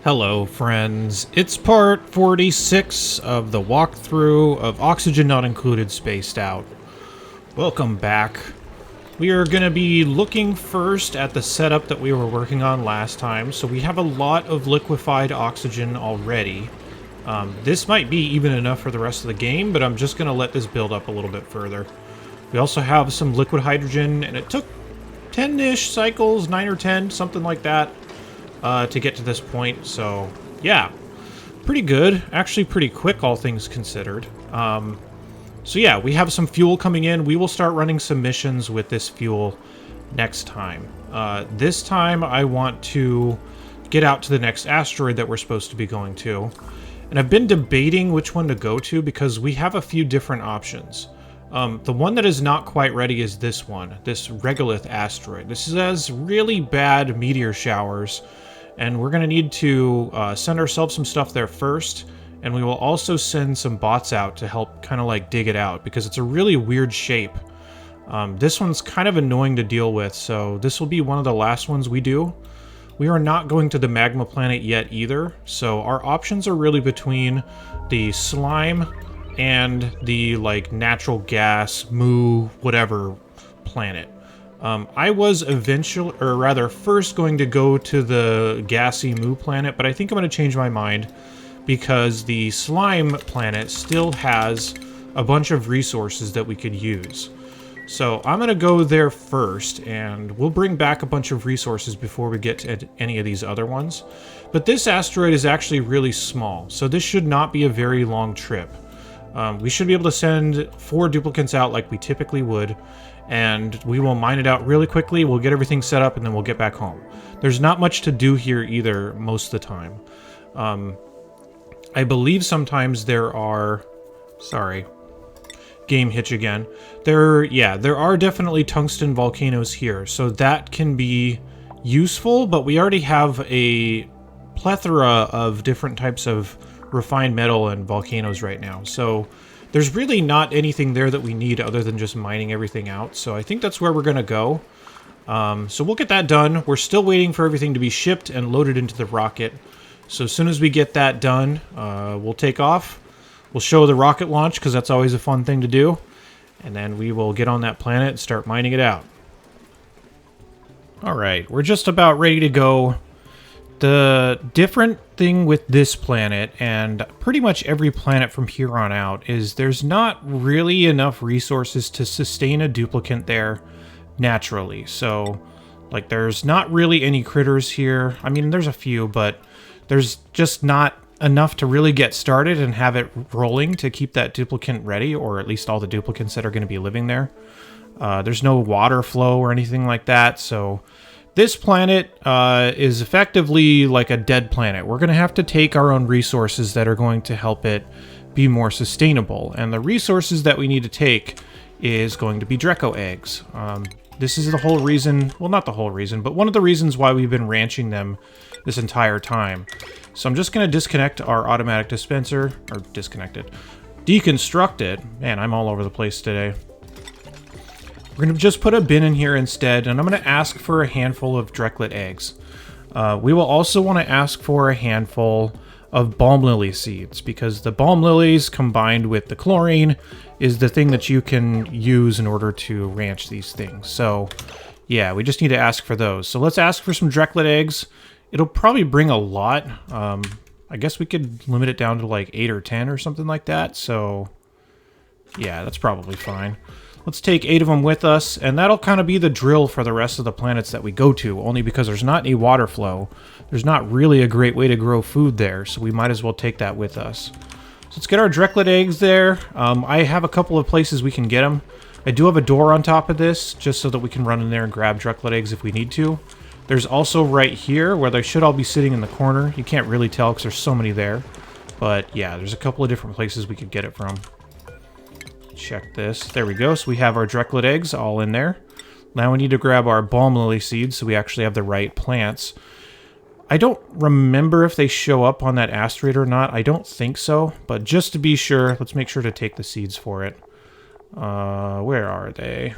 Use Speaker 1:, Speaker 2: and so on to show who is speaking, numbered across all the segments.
Speaker 1: Hello, friends. It's part 46 of the walkthrough of Oyxgen Not Included Spaced Out. Welcome back. We are going to be looking first at the setup that we were working on last time. So we have a lot of liquefied oxygen already. This might be even enough for the rest of the game, but I'm just going to let this build up a little bit further. We also have some liquid hydrogen, and it took 10-ish cycles, 9 or 10, something like that. To get to this point, so yeah, pretty good. Actually pretty quick, all things considered. So yeah, we have some fuel coming in. We will start running some missions with this fuel next time. This time I want to get out to the next asteroid that we're supposed to be going to. And I've been debating which one to go to because we have a few different options. The one that is not quite ready is this one, this regolith asteroid. This has really bad meteor showers, and we're going to need to send ourselves some stuff there first, and we will also send some bots out to help kind of like dig it out, because it's a really weird shape. This one's kind of annoying to deal with, so this will be one of the last ones we do. We are not going to the magma planet yet either, so our options are really between the slime and the like natural gas, moo, whatever planet. I was eventually, or rather first going to go to the gassy moo planet, but I think I'm going to change my mind because the slime planet still has a bunch of resources that we could use. So I'm going to go there first, and we'll bring back a bunch of resources before we get to any of these other ones. But this asteroid is actually really small, so this should not be a very long trip. We should be able to send 4 duplicants out like we typically would, and we will mine it out really quickly, we'll get everything set up, and then we'll get back home. There's not much to do here either most of the time. I believe sometimes there are... Sorry. Game hitch again. There are definitely tungsten volcanoes here, so that can be useful, but we already have a plethora of different types of refined metal and volcanoes right now, so there's really not anything there that we need other than just mining everything out, so I think that's where we're gonna go. So we'll get that done. We're still waiting for everything to be shipped and loaded into the rocket, so as soon as we get that done, we'll take off. We'll show the rocket launch, because that's always a fun thing to do, and then we will get on that planet and start mining it out. Alright, we're just about ready to go. The different thing with this planet, and pretty much every planet from here on out, is there's not really enough resources to sustain a duplicant there naturally. So, like, there's not really any critters here. I mean, there's a few, but there's just not enough to really get started and have it rolling to keep that duplicant ready, or at least all the duplicants that are going to be living there. There's no water flow or anything like that, so... This planet is effectively like a dead planet. We're going to have to take our own resources that are going to help it be more sustainable. And the resources that we need to take is going to be Drecko eggs. This is the whole reason, well, not the whole reason, but one of the reasons why we've been ranching them this entire time. So I'm just going to disconnect our automatic dispenser, or deconstruct it. Man, I'm all over the place today. We're going to just put a bin in here instead, and I'm going to ask for a handful of Drecklet eggs. We will also want to ask for a handful of balm lily seeds, because the balm lilies combined with the chlorine is the thing that you can use in order to ranch these things. So, yeah, we just need to ask for those. So let's ask for some Drecklet eggs. It'll probably bring a lot. I guess we could limit it down to like 8 or 10 or something like that. So, yeah, that's probably fine. Let's take 8 of them with us, and that'll kind of be the drill for the rest of the planets that we go to, only because there's not any water flow. There's not really a great way to grow food there, so we might as well take that with us. So let's get our Drecklet eggs there. I have a couple of places we can get them. I do have a door on top of this, just so that we can run in there and grab Drecklet eggs if we need to. There's also right here, where they should all be sitting in the corner. You can't really tell because there's so many there. But yeah, there's a couple of different places we could get it from. Check this. There we go. So we have our Drecklet eggs all in there. Now we need to grab our balm lily seeds so we actually have the right plants. I don't remember if they show up on that asteroid or not. I don't think so. But just to be sure, let's make sure to take the seeds for it. Where are they?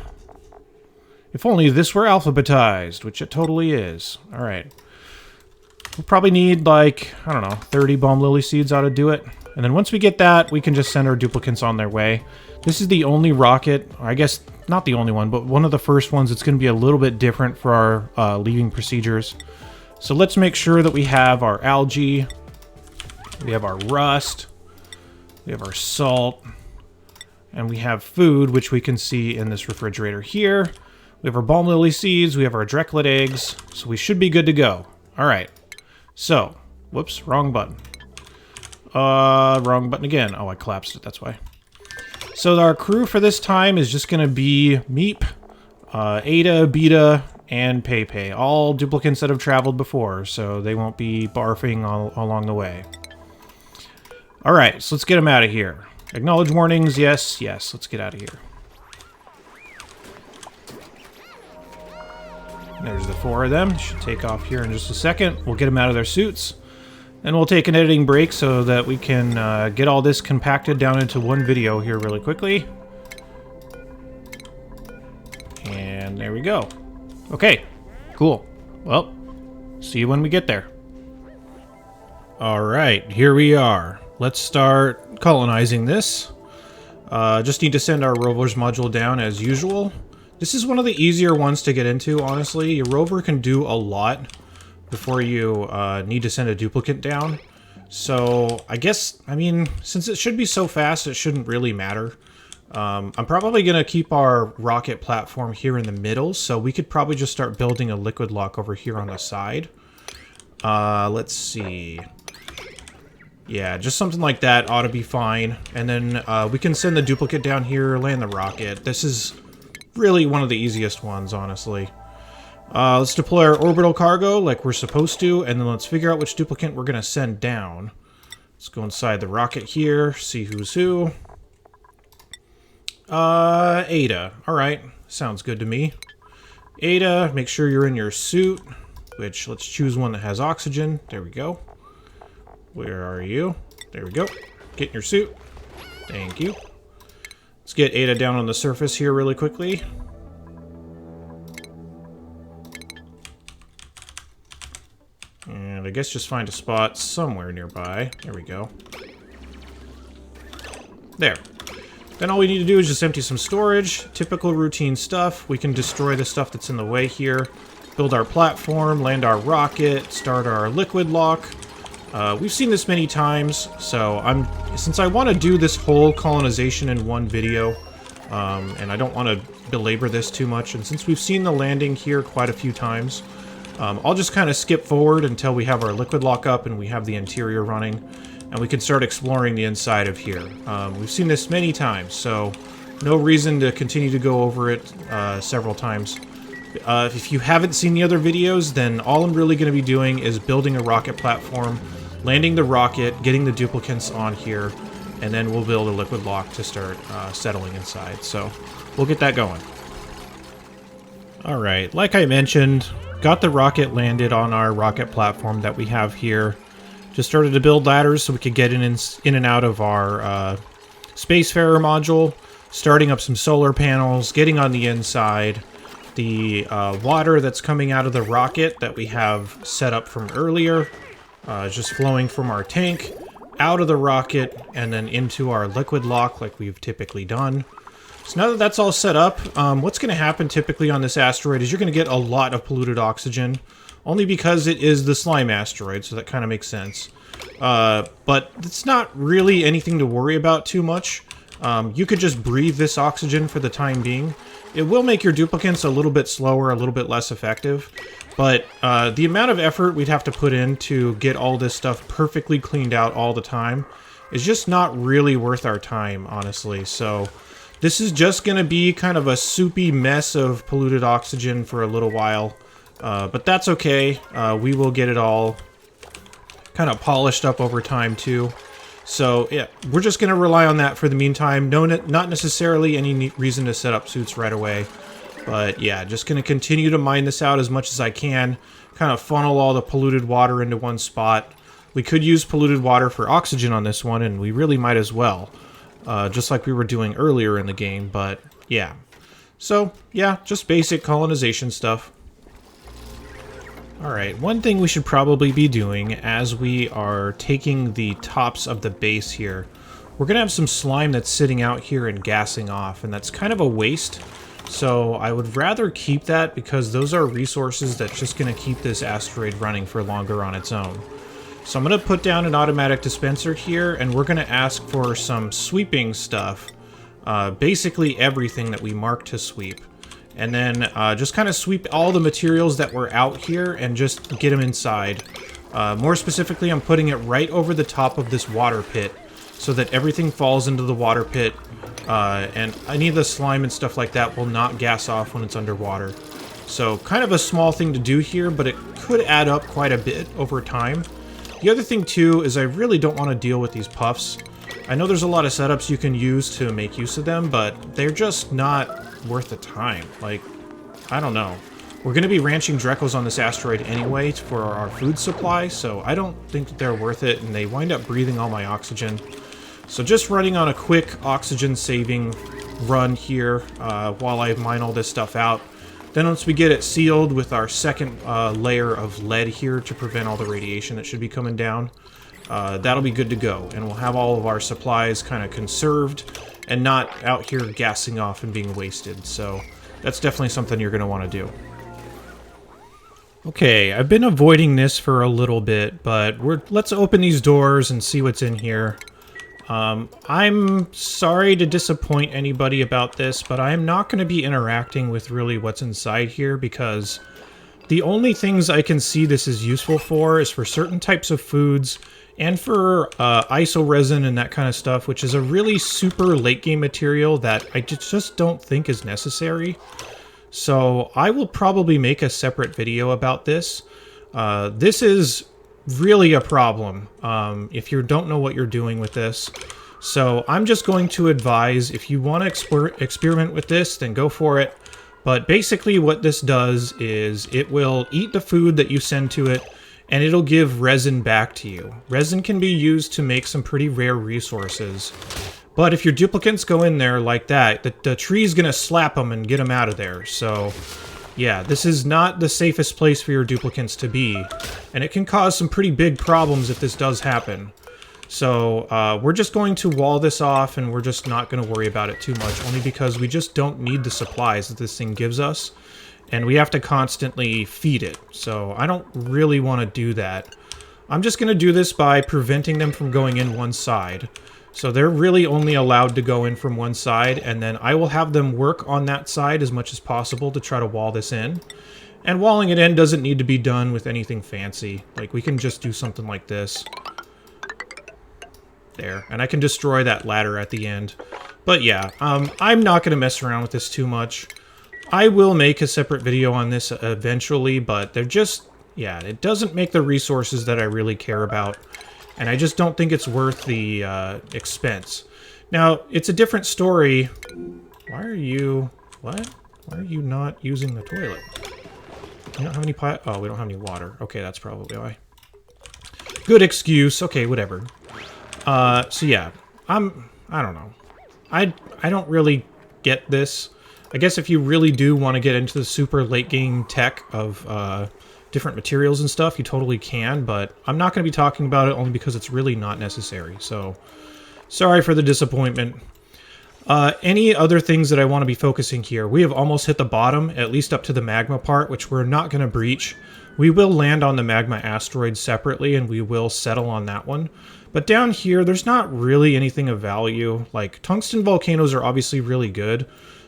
Speaker 1: If only this were alphabetized, which it totally is. Alright. We'll probably need, like, I don't know, 30 balm lily seeds ought to do it. And then once we get that, we can just send our duplicants on their way. This is the only rocket, or I guess not the only one, but one of the first ones that's going to be a little bit different for our leaving procedures. So let's make sure that we have our algae, we have our rust, we have our salt, and we have food, which we can see in this refrigerator here. We have our balm lily seeds, we have our Drecko eggs, so we should be good to go. All right. So, whoops, wrong button. Wrong button again. Oh, I collapsed it, that's why. So our crew for this time is just going to be Meep, Ada, Beta, and Pepe. All duplicants that have traveled before, so they won't be barfing along the way. All right, so let's get them out of here. Acknowledge warnings, yes, yes. Let's get out of here. There's the 4 of them. Should take off here in just a second. We'll get them out of their suits. And we'll take an editing break so that we can get all this compacted down into one video here really quickly. And there we go. Okay, cool. Well, see you when we get there. All right, here we are. Let's start colonizing this. Just need to send our rover's module down as usual. This is one of the easier ones to get into, honestly. Your rover can do a lot before you need to send a duplicant down. So, I mean, since it should be so fast, it shouldn't really matter. I'm probably going to keep our rocket platform here in the middle, so we could probably just start building a liquid lock over here on the side. Let's see. Yeah, just something like that ought to be fine. And then we can send the duplicate down here, land the rocket. This is really one of the easiest ones, honestly. Let's deploy our orbital cargo like we're supposed to, and then let's figure out which duplicant we're going to send down. Let's go inside the rocket here, see who's who. Ada. Alright, sounds good to me. Ada, make sure you're in your suit, which, let's choose one that has oxygen. There we go. Where are you? There we go. Get in your suit. Thank you. Let's get Ada down on the surface here really quickly. And I guess just find a spot somewhere nearby. There we go. There. Then all we need to do is just empty some storage. Typical routine stuff. We can destroy the stuff that's in the way here. Build our platform, land our rocket, start our liquid lock. We've seen this many times, so since I want to do this whole colonization in one video, and I don't want to belabor this too much, and since we've seen the landing here quite a few times, I'll just kind of skip forward until we have our liquid lock up and we have the interior running, and we can start exploring the inside of here. We've seen this many times, so no reason to continue to go over it several times. If you haven't seen the other videos, then all I'm really going to be doing is building a rocket platform, landing the rocket, getting the duplicants on here, and then we'll build a liquid lock to start settling inside. So we'll get that going. Alright, like I mentioned, got the rocket landed on our rocket platform that we have here. Just started to build ladders so we could get in and out of our Spacefarer module, starting up some solar panels, getting on the inside. The water that's coming out of the rocket that we have set up from earlier, just flowing from our tank, out of the rocket, and then into our liquid lock like we've typically done. So now that that's all set up, what's going to happen typically on this asteroid is you're going to get a lot of polluted oxygen, only because it is the slime asteroid, so that kind of makes sense. But it's not really anything to worry about too much. You could just breathe this oxygen for the time being. It will make your duplicants a little bit slower, a little bit less effective, but the amount of effort we'd have to put in to get all this stuff perfectly cleaned out all the time is just not really worth our time, honestly. So this is just going to be kind of a soupy mess of polluted oxygen for a little while, but that's okay. We will get it all kind of polished up over time too. So yeah, we're just going to rely on that for the meantime. Not necessarily any reason to set up suits right away. But yeah, just going to continue to mine this out as much as I can. Kind of funnel all the polluted water into one spot. We could use polluted water for oxygen on this one, and we really might as well. Just like we were doing earlier in the game, but yeah. So yeah, just basic colonization stuff. Alright, one thing we should probably be doing as we are taking the tops of the base here, we're going to have some slime that's sitting out here and gassing off, and that's kind of a waste. So I would rather keep that because those are resources that's just going to keep this asteroid running for longer on its own. So I'm going to put down an automatic dispenser here, and we're going to ask for some sweeping stuff. Basically everything that we mark to sweep. And then just kind of sweep all the materials that were out here and just get them inside. More specifically, I'm putting it right over the top of this water pit so that everything falls into the water pit. And any of the slime and stuff like that will not gas off when it's underwater. So kind of a small thing to do here, but it could add up quite a bit over time. The other thing too is I really don't want to deal with these puffs. I know there's a lot of setups you can use to make use of them, but they're just not worth the time. Like, I don't know. We're going to be ranching Dreckos on this asteroid anyway for our food supply, so I don't think that they're worth it, and they wind up breathing all my oxygen. So just running on a quick oxygen saving run here while I mine all this stuff out. Then once we get it sealed with our second layer of lead here to prevent all the radiation that should be coming down, that'll be good to go. And we'll have all of our supplies kind of conserved and not out here gassing off and being wasted. So that's definitely something you're going to want to do. Okay, I've been avoiding this for a little bit, but let's open these doors and see what's in here. I'm sorry to disappoint anybody about this, but I'm not going to be interacting with really what's inside here because the only things I can see this is useful for is for certain types of foods and for iso resin and that kind of stuff, which is a really super late game material that I just don't think is necessary. So I will probably make a separate video about this. This is really a problem if you don't know what you're doing with this. So I'm just going to advise if you want to experiment with this, then go for it. But basically what this does is it will eat the food that you send to it, and it'll give resin back to you. Resin can be used to make some pretty rare resources. But if your duplicants go in there like that, the tree's gonna slap them and get them out of there. So yeah, this is not the safest place for your duplicants to be. And it can cause some pretty big problems if this does happen. So we're just going to wall this off, and we're just not going to worry about it too much, only because we just don't need the supplies that this thing gives us. And we have to constantly feed it. So I don't really want to do that. I'm just going to do this by preventing them from going in one side. So they're really only allowed to go in from one side, and then I will have them work on that side as much as possible to try to wall this in. And walling it in doesn't need to be done with anything fancy. Like, we can just do something like this. There. And I can destroy that ladder at the end. But yeah, I'm not going to mess around with this too much. I will make a separate video on this eventually, but they're just... yeah, it doesn't make the resources that I really care about. And I just don't think it's worth the expense. Now, it's a different story. Why are you... what? Why are you not using the toilet? We don't have any oh, we don't have any water. Okay, that's probably why. Good excuse. Okay, whatever. So yeah, I don't know. I don't really get this. I guess if you really do want to get into the super late game tech of different materials and stuff, you totally can, but I'm not going to be talking about it only because it's really not necessary. So, sorry for the disappointment. Any other things that I want to be focusing here? We have almost hit the bottom, at least up to the magma part, which we're not going to breach. We will land on the magma asteroid separately, and we will settle on that one. But down here, there's not really anything of value. Like, tungsten volcanoes are obviously really good,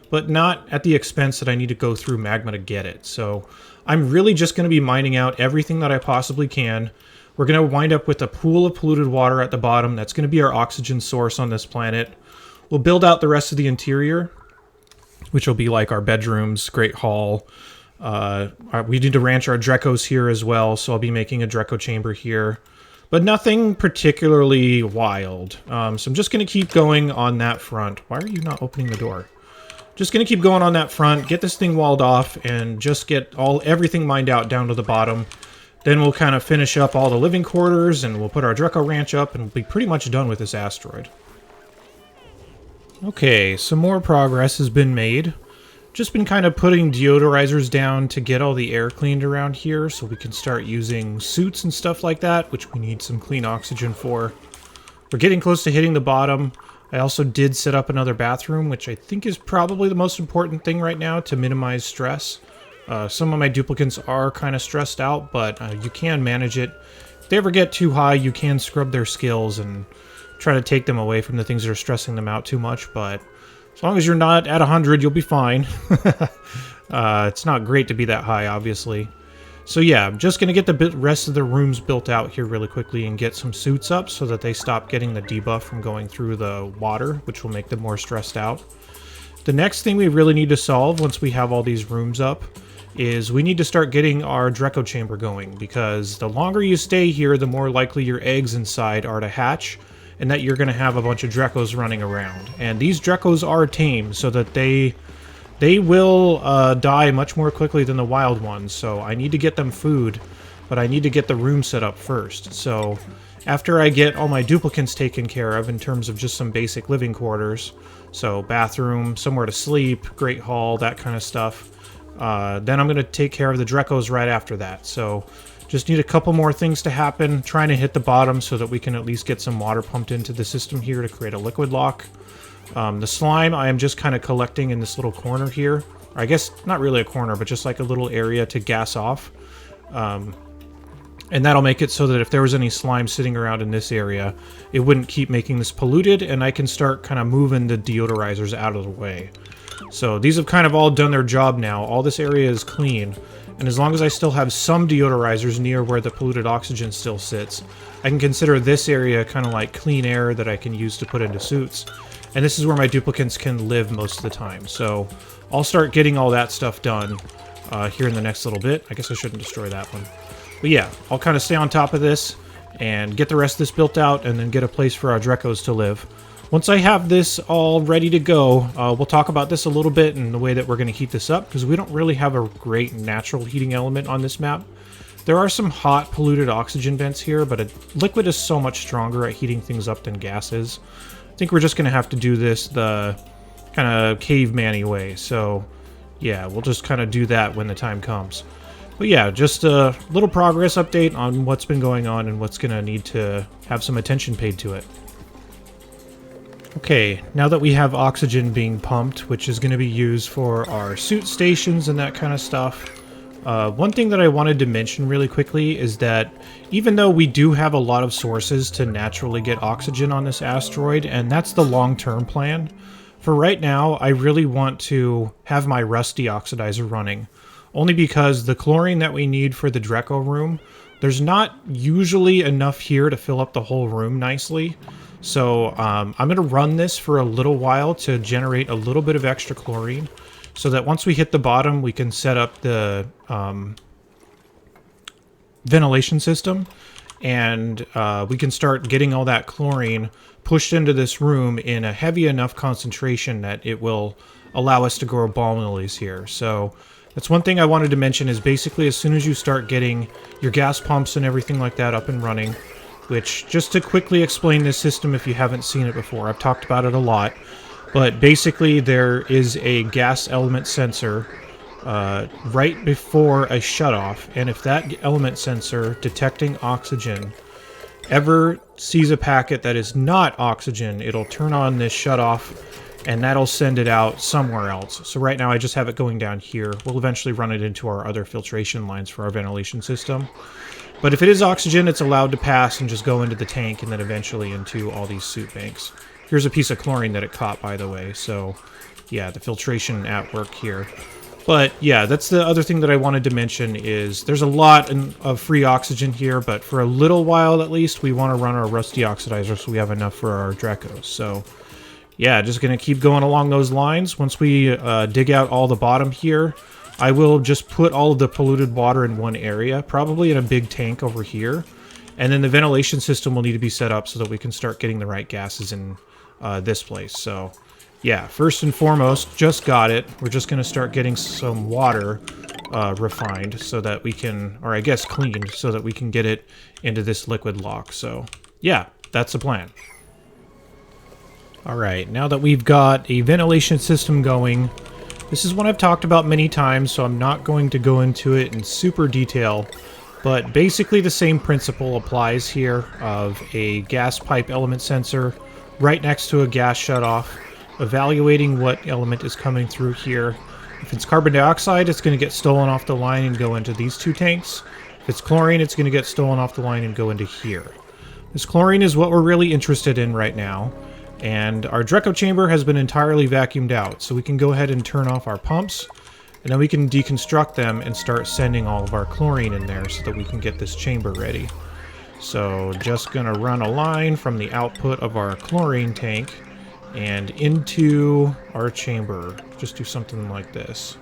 Speaker 1: but not at the expense that I need to go through magma to get it. So I'm really just going to be mining out everything that I possibly can. We're going to wind up with a pool of polluted water at the bottom. That's going to be our oxygen source on this planet. We'll build out the rest of the interior, which will be like our bedrooms, great hall. We need to ranch our Dreckos here as well, so I'll be making a Drecko chamber here. But nothing particularly wild. So I'm just going to keep going on that front. Why are you not opening the door? Just going to keep going on that front, get this thing walled off, and just get everything mined out down to the bottom. Then we'll kind of finish up all the living quarters, and we'll put our Drecko ranch up, and we'll be pretty much done with this asteroid. Okay, some more progress has been made. just been kind of putting deodorizers down to get all the air cleaned around here so we can start using suits and stuff like that, which we need some clean oxygen for. We're getting close to hitting the bottom. I also did set up another bathroom, which I think is probably the most important thing right now to minimize stress. Some of my duplicants are kind of stressed out, but you can manage it. If they ever get too high, you can scrub their skills and try to take them away from the things that are stressing them out too much, but as long as you're not at 100, you'll be fine. It's not great to be that high, obviously. So yeah, I'm just going to get the rest of the rooms built out here really quickly and get some suits up so that they stop getting the debuff from going through the water, which will make them more stressed out. The next thing we really need to solve once we have all these rooms up is we need to start getting our Drecko chamber going, because the longer you stay here, the more likely your eggs inside are to hatch, and that you're going to have a bunch of Dreckos running around. And these Dreckos are tame, so that they will die much more quickly than the wild ones, so I need to get them food, but I need to get the room set up first. So after I get all my duplicants taken care of in terms of just some basic living quarters, so bathroom, somewhere to sleep, great hall, that kind of stuff, then I'm going to take care of the Dreckos right after that. So just need a couple more things to happen, trying to hit the bottom so that we can at least get some water pumped into the system here to create a liquid lock. The slime I am just kind of collecting in this little corner here. Or I guess not really a corner, but just like a little area to gas off. And that'll make it so that if there was any slime sitting around in this area, it wouldn't keep making this polluted, and I can start kind of moving the deodorizers out of the way. So these have kind of all done their job now. All this area is clean. And as long as I still have some deodorizers near where the polluted oxygen still sits, I can consider this area kind of like clean air that I can use to put into suits. And this is where my duplicants can live most of the time. So I'll start getting all that stuff done here in the next little bit. I guess I shouldn't destroy that one. But yeah, I'll kind of stay on top of this and get the rest of this built out and then get a place for our Dreckos to live. Once I have this all ready to go, we'll talk about this a little bit and the way that we're going to heat this up, because we don't really have a great natural heating element on this map. There are some hot polluted oxygen vents here, but liquid is so much stronger at heating things up than gas is. I think we're just going to have to do this the kind of caveman-y way. So yeah, we'll just kind of do that when the time comes. But yeah, just a little progress update on what's been going on and what's going to need to have some attention paid to it. Okay, now that we have oxygen being pumped, which is going to be used for our suit stations and that kind of stuff, one thing that I wanted to mention really quickly is that even though we do have a lot of sources to naturally get oxygen on this asteroid, and that's the long-term plan, for right now I really want to have my rust deoxidizer running, only because the chlorine that we need for the Drecko room, there's not usually enough here to fill up the whole room nicely. So I'm going to run this for a little while to generate a little bit of extra chlorine, so that once we hit the bottom, we can set up the ventilation system, and we can start getting all that chlorine pushed into this room in a heavy enough concentration that it will allow us to grow balm lilies here. So that's one thing I wanted to mention, is basically as soon as you start getting your gas pumps and everything like that up and running, which, just to quickly explain this system if you haven't seen it before, I've talked about it a lot, but basically there is a gas element sensor right before a shutoff, and if that element sensor detecting oxygen ever sees a packet that is not oxygen, it'll turn on this shutoff, and that'll send it out somewhere else. So right now I just have it going down here. We'll eventually run it into our other filtration lines for our ventilation system. But if it is oxygen, it's allowed to pass and just go into the tank and then eventually into all these suit banks. Here's a piece of chlorine that it caught, by the way. So yeah, the filtration at work here. But yeah, that's the other thing that I wanted to mention, is there's a lot of free oxygen here, but for a little while at least, we want to run our rust deoxidizer so we have enough for our Dreckos. So yeah, just going to keep going along those lines. Once we dig out all the bottom here, I will just put all of the polluted water in one area, probably in a big tank over here. And then the ventilation system will need to be set up so that we can start getting the right gases in this place. So yeah, first and foremost, just got it. We're just going to start getting some water refined so that we can, or I guess cleaned, so that we can get it into this liquid lock. So yeah, that's the plan. Alright, now that we've got a ventilation system going, This is one I've talked about many times, so I'm not going to go into it in super detail, but basically the same principle applies here of a gas pipe element sensor right next to a gas shutoff, evaluating what element is coming through here. If it's carbon dioxide, it's going to get stolen off the line and go into these two tanks. If it's chlorine, it's going to get stolen off the line and go into here. This chlorine is what we're really interested in right now. And our Drecko chamber has been entirely vacuumed out, so we can go ahead and turn off our pumps, and then we can deconstruct them and start sending all of our chlorine in there so that we can get this chamber ready. So just gonna run a line from the output of our chlorine tank and into our chamber. Just do something like this.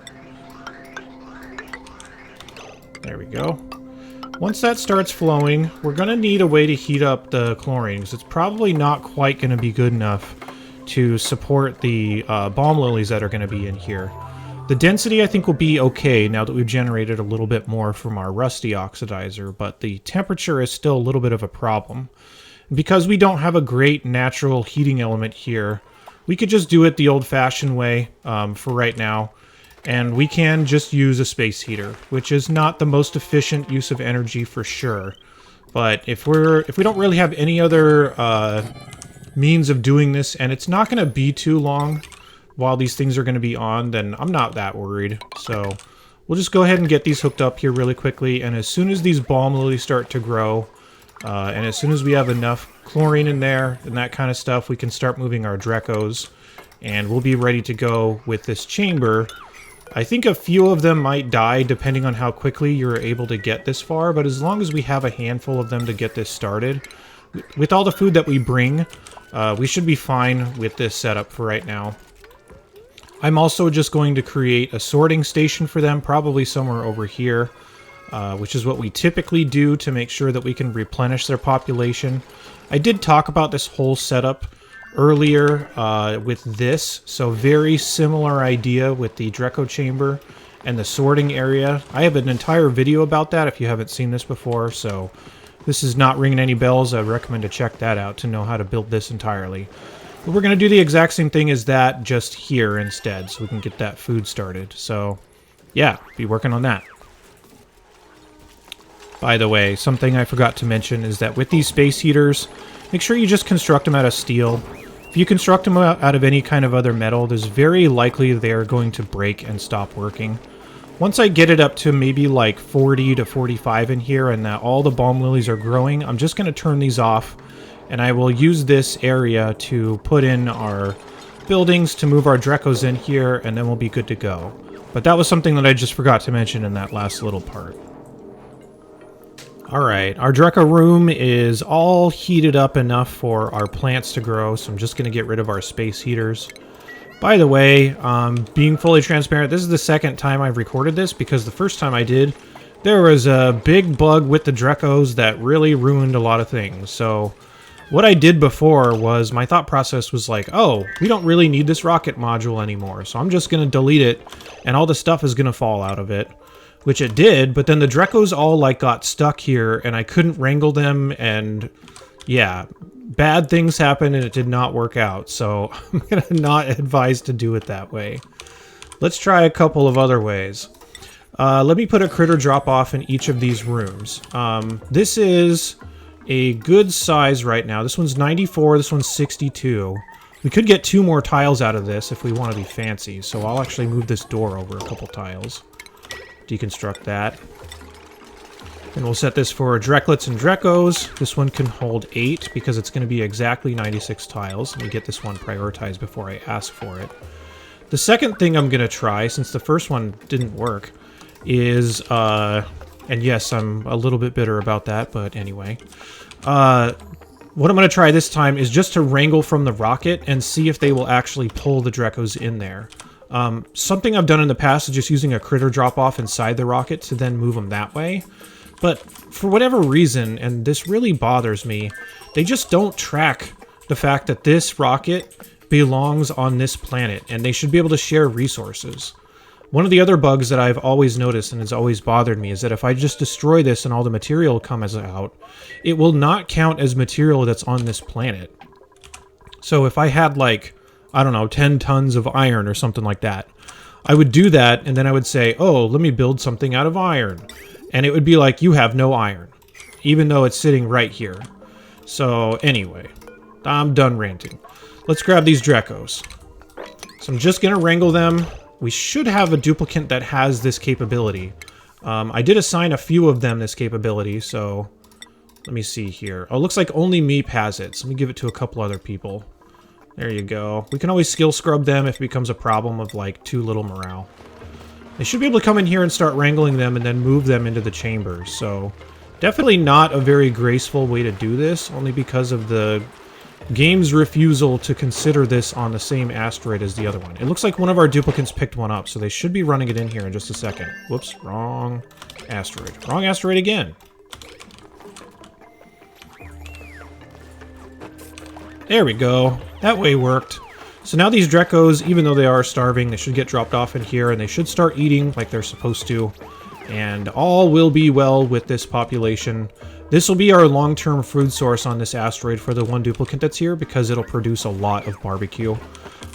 Speaker 1: There we go. Once that starts flowing, we're going to need a way to heat up the chlorine, because it's probably not quite going to be good enough to support the balm lilies that are going to be in here. The density, I think, will be okay now that we've generated a little bit more from our rusty oxidizer, but the temperature is still a little bit of a problem. Because we don't have a great natural heating element here, we could just do it the old-fashioned way for right now. And we can just use a space heater, which is not the most efficient use of energy for sure. But if we don't really have any other means of doing this, and it's not going to be too long while these things are going to be on, then I'm not that worried. So we'll just go ahead and get these hooked up here really quickly. And as soon as these balm lilies start to grow, and as soon as we have enough chlorine in there and that kind of stuff, we can start moving our Dreckos, and we'll be ready to go with this chamber. I think a few of them might die depending on how quickly you're able to get this far, but as long as we have a handful of them to get this started, with all the food that we bring, we should be fine with this setup for right now. I'm also just going to create a sorting station for them, probably somewhere over here, which is what we typically do to make sure that we can replenish their population. I did talk about this whole setup earlier with this, so very similar idea with the Drecko chamber and the sorting area. I have an entire video about that if you haven't seen this before, so this is not ringing any bells. I recommend to check that out to know how to build this entirely. But we're going to do the exact same thing as that, just here instead, so we can get that food started. So yeah, be working on that. By the way, something I forgot to mention is that with these space heaters, make sure you just construct them out of steel. If you construct them out of any kind of other metal, there's very likely they're going to break and stop working. Once I get it up to maybe like 40 to 45 in here and that all the balm lilies are growing, I'm just going to turn these off, and I will use this area to put in our buildings to move our Dreckos in here, and then we'll be good to go. But that was something that I just forgot to mention in that last little part. Alright, our Drecko room is all heated up enough for our plants to grow, so I'm just going to get rid of our space heaters. By the way, being fully transparent, this is the second time I've recorded this, because the first time I did, there was a big bug with the Dreckos that really ruined a lot of things. So what I did before was, my thought process was like, oh, we don't really need this rocket module anymore, so I'm just going to delete it, and all the stuff is going to fall out of it. Which it did, but then the Dreckos all like got stuck here and I couldn't wrangle them, and yeah, bad things happened and it did not work out. So I'm gonna not advise to do it that way. Let's try a couple of other ways. Let me put a critter drop off in each of these rooms. This is a good size right now. This one's 94, this one's 62. We could get 2 more tiles out of this if we want to be fancy, so I'll actually move this door over a couple tiles. Deconstruct that. And we'll set this for Drecklets and Dreckos. This one can hold 8 because it's going to be exactly 96 tiles. Let me get this one prioritized before I ask for it. The second thing I'm going to try, since the first one didn't work, is, and yes, I'm a little bit bitter about that, but anyway. What I'm going to try this time is just to wrangle from the rocket and see if they will actually pull the Dreckos in there. Something I've done in the past is just using a critter drop-off inside the rocket to then move them that way. But for whatever reason, and this really bothers me, they just don't track the fact that this rocket belongs on this planet, and they should be able to share resources. One of the other bugs that I've always noticed and has always bothered me is that if I just destroy this and all the material comes out, it will not count as material that's on this planet. So if I had like, I don't know, 10 tons of iron or something like that, I would do that, and then I would say, oh, let me build something out of iron. And it would be like, you have no iron, even though it's sitting right here. So anyway, I'm done ranting. Let's grab these Dreckos. So I'm just going to wrangle them. We should have a duplicant that has this capability. I did assign a few of them this capability, so let me see here. Oh, it looks like only Meep has it, so let me give it to a couple other people. There you go. We can always skill scrub them if it becomes a problem of, like, too little morale. They should be able to come in here and start wrangling them and then move them into the chambers, so definitely not a very graceful way to do this, only because of the game's refusal to consider this on the same asteroid as the other one. It looks like one of our duplicants picked one up, so they should be running it in here in just a second. Whoops, wrong asteroid. Wrong asteroid again. There we go. That way worked. So now these Dreckos, even though they are starving, they should get dropped off in here, and they should start eating like they're supposed to. And all will be well with this population. This will be our long-term food source on this asteroid for the one duplicant that's here, because it'll produce a lot of barbecue.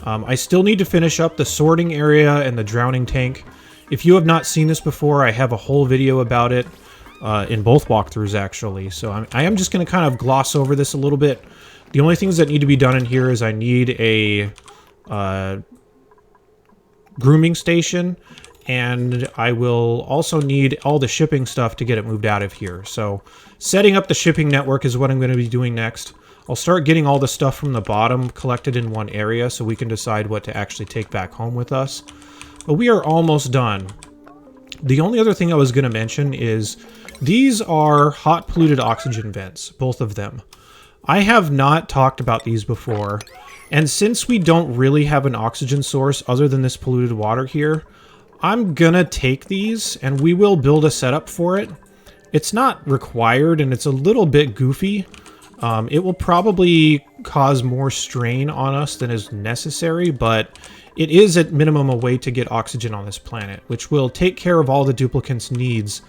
Speaker 1: I still need to finish up the sorting area and the drowning tank. If you have not seen this before, I have a whole video about it in both walkthroughs, actually. So I am just going to kind of gloss over this a little bit. The only things that need to be done in here is I need a grooming station, and I will also need all the shipping stuff to get it moved out of here. So setting up the shipping network is what I'm going to be doing next. I'll start getting all the stuff from the bottom collected in one area so we can decide what to actually take back home with us. But we are almost done. The only other thing I was going to mention is these are hot polluted oxygen vents, both of them. I have not talked about these before, and since we don't really have an oxygen source other than this polluted water here, I'm gonna take these and we will build a setup for it. It's not required and it's a little bit goofy. It will probably cause more strain on us than is necessary, but it is at minimum a way to get oxygen on this planet, which will take care of all the duplicants' needs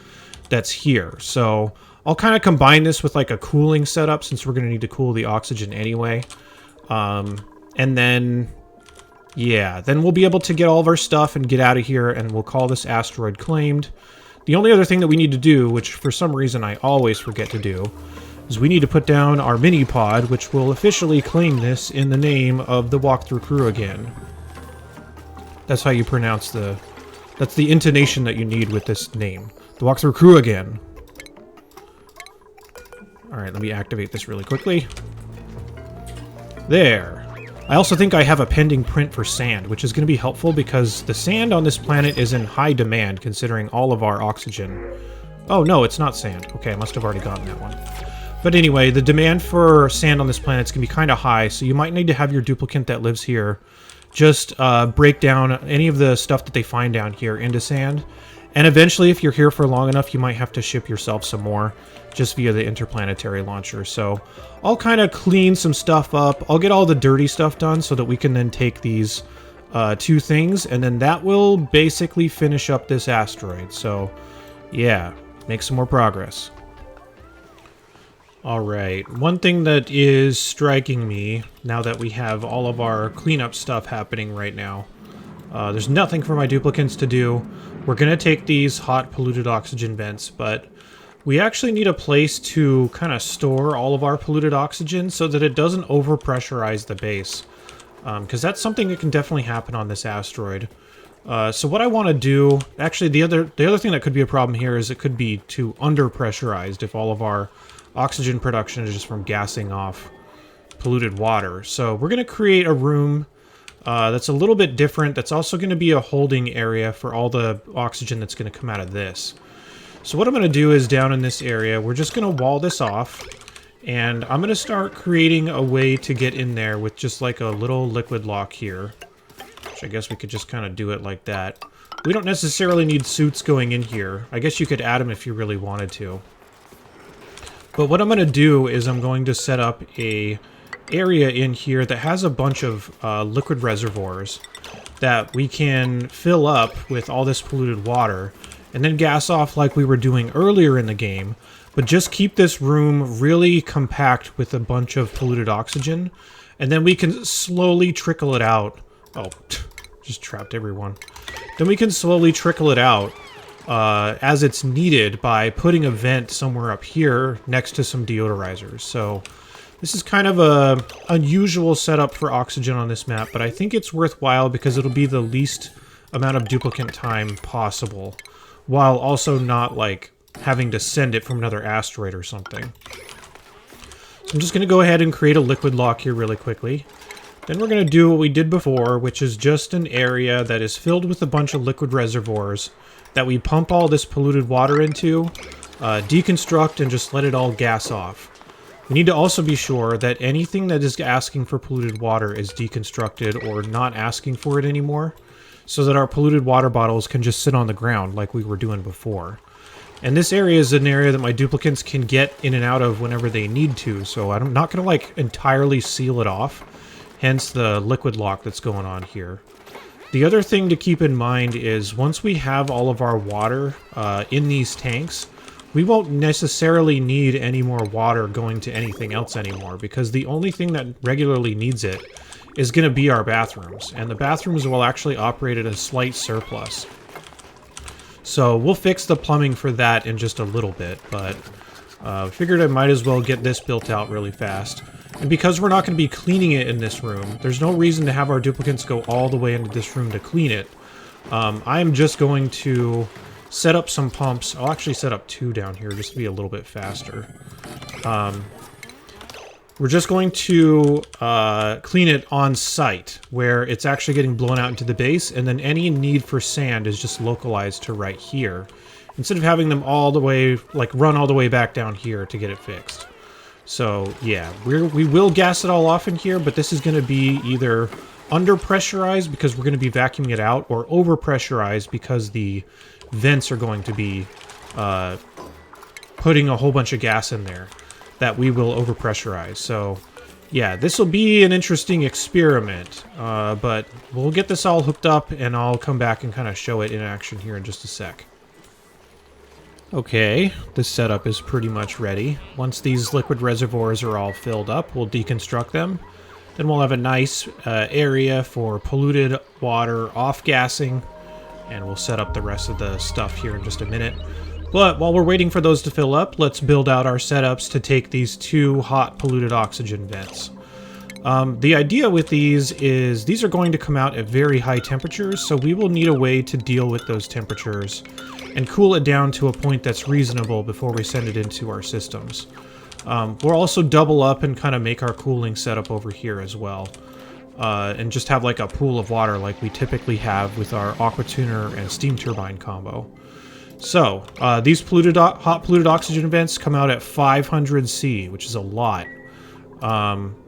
Speaker 1: that's here. So I'll kind of combine this with like a cooling setup since we're going to need to cool the oxygen anyway. And then, yeah, then we'll be able to get all of our stuff and get out of here, and we'll call this asteroid claimed. The only other thing that we need to do, which for some reason I always forget to do, is we need to put down our mini pod, which will officially claim this in the name of the walkthrough crew again. That's how you pronounce that's the intonation that you need with this name. The walkthrough crew again. Alright, let me activate this really quickly. There. I also think I have a pending print for sand, which is going to be helpful because the sand on this planet is in high demand considering all of our oxygen. Oh, no, it's not sand. Okay, I must have already gotten that one. But anyway, the demand for sand on this planet is going to be kind of high, so you might need to have your duplicant that lives here just break down any of the stuff that they find down here into sand. And eventually, if you're here for long enough, you might have to ship yourself some more just via the interplanetary launcher. So I'll kind of clean some stuff up. I'll get all the dirty stuff done so that we can then take these two things, and then that will basically finish up this asteroid. So yeah, make some more progress. Alright, one thing that is striking me now that we have all of our cleanup stuff happening right now, there's nothing for my duplicants to do. We're going to take these hot polluted oxygen vents, but we actually need a place to kind of store all of our polluted oxygen so that it doesn't overpressurize the base. Because that's something that can definitely happen on this asteroid. So what I want to do, actually the other thing that could be a problem here is it could be too underpressurized if all of our oxygen production is just from gassing off polluted water. So we're going to create a room that's a little bit different. That's also going to be a holding area for all the oxygen that's going to come out of this. So what I'm going to do is down in this area, we're just going to wall this off. And I'm going to start creating a way to get in there with just like a little liquid lock here. Which I guess we could just kind of do it like that. We don't necessarily need suits going in here. I guess you could add them if you really wanted to. But what I'm going to do is I'm going to set up a area in here that has a bunch of liquid reservoirs that we can fill up with all this polluted water and then gas off like we were doing earlier in the game, but just keep this room really compact with a bunch of polluted oxygen, and then we can slowly trickle it out. Oh, just trapped everyone. Then we can slowly trickle it out as it's needed by putting a vent somewhere up here next to some deodorizers. So this is kind of a unusual setup for Oyxgen on this map, but I think it's worthwhile because it'll be the least amount of duplicant time possible, while also not like having to send it from another asteroid or something. So I'm just going to go ahead and create a liquid lock here really quickly. Then we're going to do what we did before, which is just an area that is filled with a bunch of liquid reservoirs that we pump all this polluted water into, deconstruct, and just let it all gas off. We need to also be sure that anything that is asking for polluted water is deconstructed or not asking for it anymore, so that our polluted water bottles can just sit on the ground like we were doing before. And this area is an area that my duplicants can get in and out of whenever they need to, so I'm not going to like entirely seal it off, hence the liquid lock that's going on here. The other thing to keep in mind is once we have all of our water in these tanks, we won't necessarily need any more water going to anything else anymore, because the only thing that regularly needs it is going to be our bathrooms, and the bathrooms will actually operate at a slight surplus. So we'll fix the plumbing for that in just a little bit, but figured I might as well get this built out really fast. And because we're not going to be cleaning it in this room, there's no reason to have our duplicants go all the way into this room to clean it. I'm just going to set up some pumps. I'll actually set up 2 down here just to be a little bit faster. We're just going to clean it on site, where it's actually getting blown out into the base, and then any need for sand is just localized to right here, instead of having them all the way, like, run all the way back down here to get it fixed. So, yeah, we will gas it all off in here, but this is going to be either under-pressurized, because we're going to be vacuuming it out, or over-pressurized, because the vents are going to be putting a whole bunch of gas in there that we will overpressurize. So yeah, this will be an interesting experiment, but we'll get this all hooked up and I'll come back and kind of show it in action here in just a sec. Okay, this setup is pretty much ready. Once these liquid reservoirs are all filled up, we'll deconstruct them. Then we'll have a nice area for polluted water off-gassing, and we'll set up the rest of the stuff here in just a minute. But while we're waiting for those to fill up, let's build out our setups to take these 2 hot polluted Oyxgen vents. The idea with these is these are going to come out at very high temperatures, so we will need a way to deal with those temperatures and cool it down to a point that's reasonable before we send it into our systems. We'll also double up and kind of make our cooling setup over here as well. And just have like a pool of water like we typically have with our aqua tuner and steam turbine combo. So, these hot polluted Oyxgen vents come out at 500 C, which is a lot.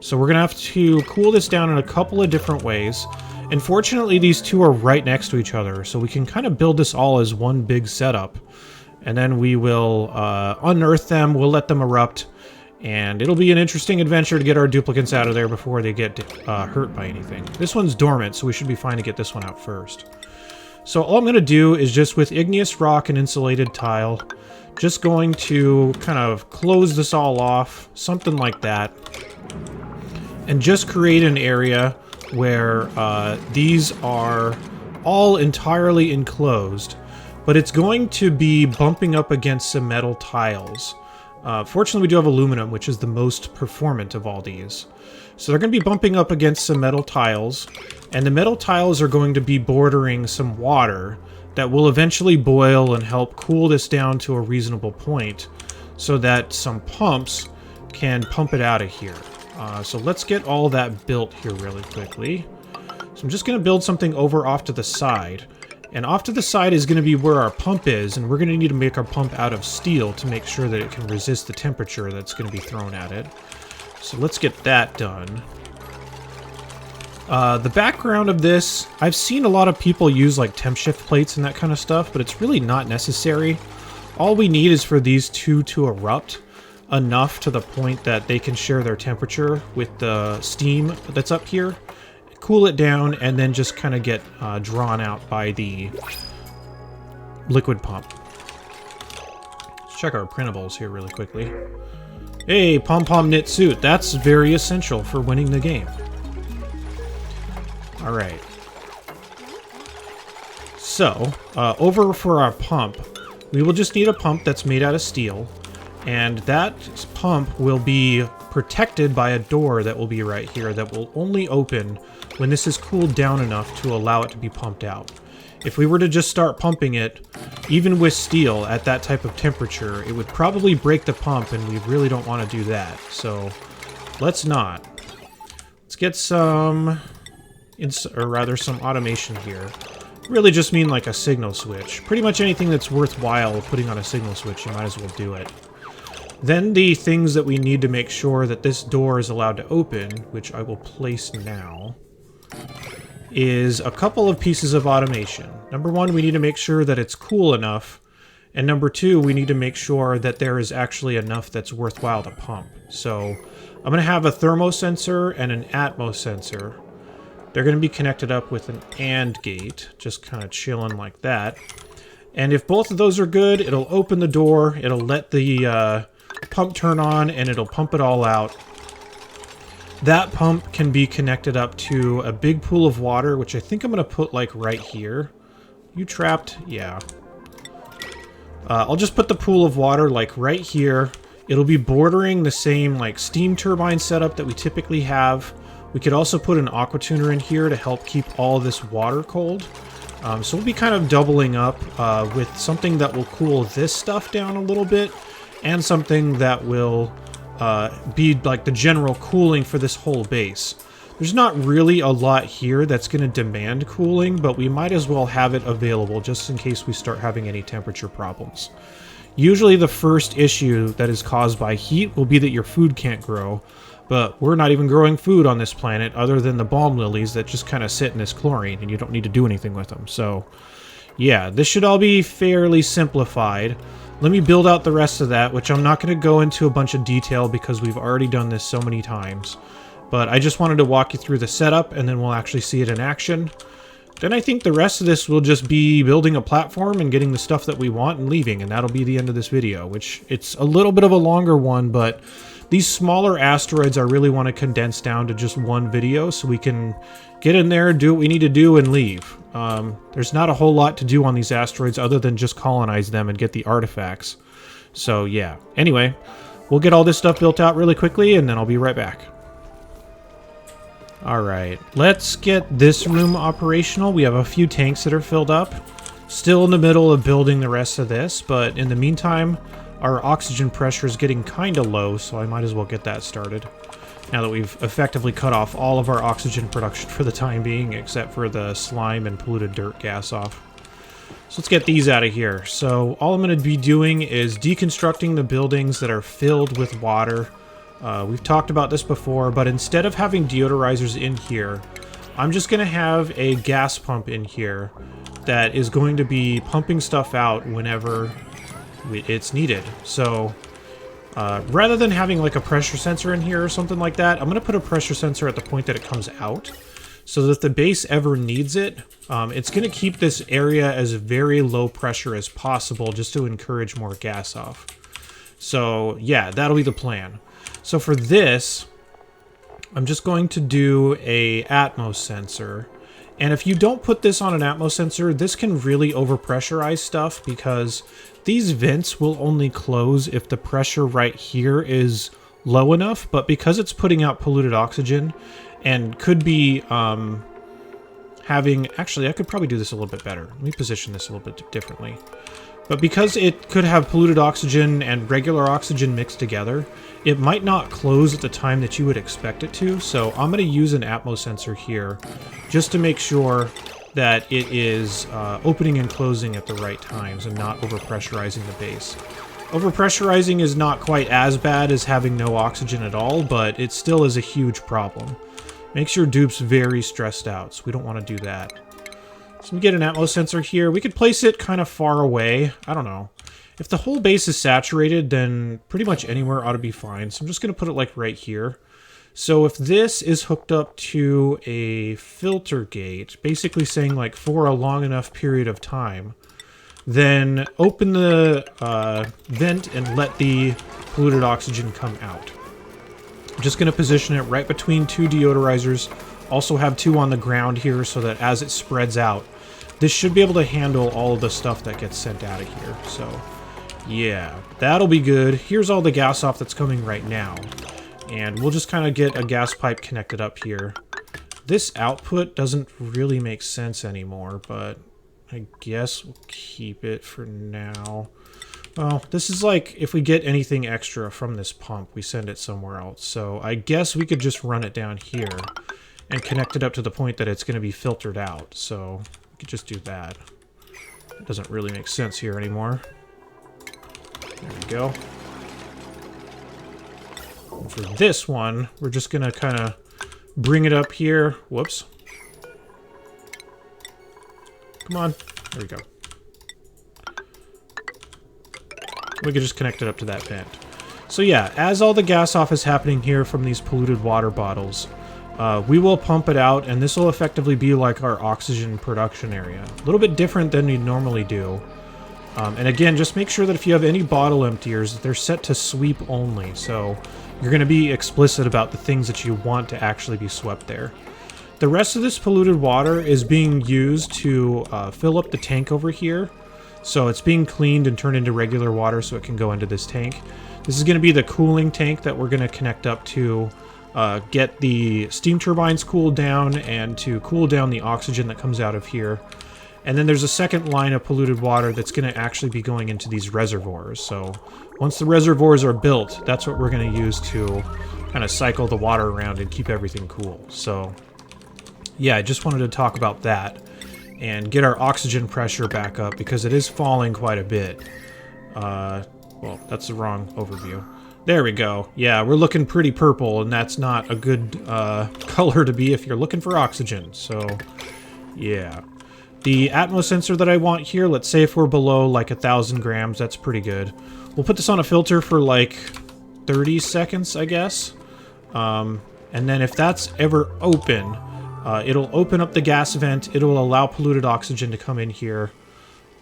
Speaker 1: So we're going to have to cool this down in a couple of different ways. And fortunately, these 2 are right next to each other, so we can kind of build this all as one big setup. And then we will unearth them, we'll let them erupt, and it'll be an interesting adventure to get our duplicants out of there before they get hurt by anything. This one's dormant, so we should be fine to get this one out first. So all I'm going to do is just with igneous rock and insulated tile, just going to kind of close this all off, something like that, and just create an area where these are all entirely enclosed, but it's going to be bumping up against some metal tiles. Fortunately, we do have aluminum, which is the most performant of all these. So they're going to be bumping up against some metal tiles, and the metal tiles are going to be bordering some water that will eventually boil and help cool this down to a reasonable point so that some pumps can pump it out of here. So let's get all that built here really quickly. So I'm just going to build something over off to the side. And off to the side is going to be where our pump is, and we're going to need to make our pump out of steel to make sure that it can resist the temperature that's going to be thrown at it. So let's get that done. The background of this, I've seen a lot of people use like temp shift plates and that kind of stuff, but it's really not necessary. All we need is for these 2 to erupt enough to the point that they can share their temperature with the steam that's up here, cool it down, and then just kind of get drawn out by the liquid pump. Let's check our printables here really quickly. Hey, pom-pom knit suit. That's very essential for winning the game. Alright. So, over for our pump, we will just need a pump that's made out of steel, and that pump will be protected by a door that will be right here that will only open when this is cooled down enough to allow it to be pumped out. If we were to just start pumping it, even with steel at that type of temperature, it would probably break the pump, and we really don't want to do that. So let's not. Let's get some, some automation here. Really just mean like a signal switch. Pretty much anything that's worthwhile putting on a signal switch, you might as well do it. Then the things that we need to make sure that this door is allowed to open, which I will place now, is a couple of pieces of automation. Number one, we need to make sure that it's cool enough. And number two, we need to make sure that there is actually enough that's worthwhile to pump. So I'm going to have a thermosensor and an atmos sensor. They're going to be connected up with an AND gate, just kind of chilling like that. And if both of those are good, it'll open the door, it'll let the pump turn on, and it'll pump it all out. That pump can be connected up to a big pool of water, which I think I'm going to put like right here. You trapped? Yeah. I'll just put the pool of water like right here. It'll be bordering the same like steam turbine setup that we typically have. We could also put an aqua tuner in here to help keep all this water cold. So we'll be kind of doubling up with something that will cool this stuff down a little bit, and something that will be like the general cooling for this whole base. There's not really a lot here that's going to demand cooling, but we might as well have it available just in case we start having any temperature problems. Usually the first issue that is caused by heat will be that your food can't grow, but we're not even growing food on this planet other than the balm lilies that just kind of sit in this chlorine and you don't need to do anything with them. So yeah, this should all be fairly simplified. Let me build out the rest of that, which I'm not going to go into a bunch of detail because we've already done this so many times. But I just wanted to walk you through the setup, and then we'll actually see it in action. Then I think the rest of this will just be building a platform and getting the stuff that we want and leaving, and that'll be the end of this video, which it's a little bit of a longer one, but these smaller asteroids I really want to condense down to just one video so we can get in there, do what we need to do, and leave. There's not a whole lot to do on these asteroids other than just colonize them and get the artifacts. So yeah, anyway, we'll get all this stuff built out really quickly, and then I'll be right back. Alright, let's get this room operational. We have a few tanks that are filled up. Still in the middle of building the rest of this, but in the meantime, our oxygen pressure is getting kind of low, so I might as well get that started. Now that we've effectively cut off all of our oxygen production for the time being, except for the slime and polluted dirt gas off. So let's get these out of here. So all I'm going to be doing is deconstructing the buildings that are filled with water. We've talked about this before, but instead of having deodorizers in here, I'm just going to have a gas pump in here that is going to be pumping stuff out whenever it's needed. So rather than having like a pressure sensor in here or something like that, I'm going to put a pressure sensor at the point that it comes out, so that if the base ever needs it, it's going to keep this area as very low pressure as possible just to encourage more gas off. So yeah, that'll be the plan. So for this, I'm just going to do a atmos sensor. And if you don't put this on an atmos sensor, this can really overpressurize stuff because these vents will only close if the pressure right here is low enough. But because it's putting out polluted oxygen and could be having... Actually, I could probably do this a little bit better. Let me position this a little bit differently. But because it could have polluted oxygen and regular oxygen mixed together, it might not close at the time that you would expect it to. So I'm going to use an atmos sensor here just to make sure that it is opening and closing at the right times and not overpressurizing the base. Overpressurizing is not quite as bad as having no oxygen at all, but it still is a huge problem. Makes your dupes very stressed out, so we don't want to do that. So we get an atmos sensor here. We could place it kind of far away. I don't know. If the whole base is saturated, then pretty much anywhere ought to be fine. So I'm just going to put it like right here. So if this is hooked up to a filter gate, basically saying like for a long enough period of time, then open the vent and let the polluted oxygen come out. I'm just going to position it right between two deodorizers. Also have two on the ground here so that as it spreads out, this should be able to handle all of the stuff that gets sent out of here. So, yeah, that'll be good. Here's all the gas off that's coming right now. And we'll just kind of get a gas pipe connected up here. This output doesn't really make sense anymore, but I guess we'll keep it for now. Well, this is like, if we get anything extra from this pump, we send it somewhere else. So I guess we could just run it down here and connect it up to the point that it's going to be filtered out. So we could just do that. It doesn't really make sense here anymore. There we go. And for this one, we're just going to kind of bring it up here. Whoops. Come on. There we go. We could just connect it up to that vent. So yeah, as all the gas off is happening here from these polluted water bottles, we will pump it out, and this will effectively be like our oxygen production area. A little bit different than we normally do. And again, just make sure that if you have any bottle emptiers, they're set to sweep only. So you're going to be explicit about the things that you want to actually be swept there. The rest of this polluted water is being used to fill up the tank over here. So it's being cleaned and turned into regular water so it can go into this tank. This is going to be the cooling tank that we're going to connect up to get the steam turbines cooled down and to cool down the oxygen that comes out of here. And then there's a second line of polluted water that's going to actually be going into these reservoirs. So once the reservoirs are built, that's what we're going to use to kind of cycle the water around and keep everything cool. So yeah, I just wanted to talk about that and get our oxygen pressure back up because it is falling quite a bit. Well, that's the wrong overview. There we go. Yeah, we're looking pretty purple, and that's not a good color to be if you're looking for oxygen. So, yeah. The Atmos sensor that I want here, let's say if we're below like 1,000 grams, that's pretty good. We'll put this on a filter for like 30 seconds, I guess. And then if that's ever open, it'll open up the gas vent. It'll allow polluted oxygen to come in here.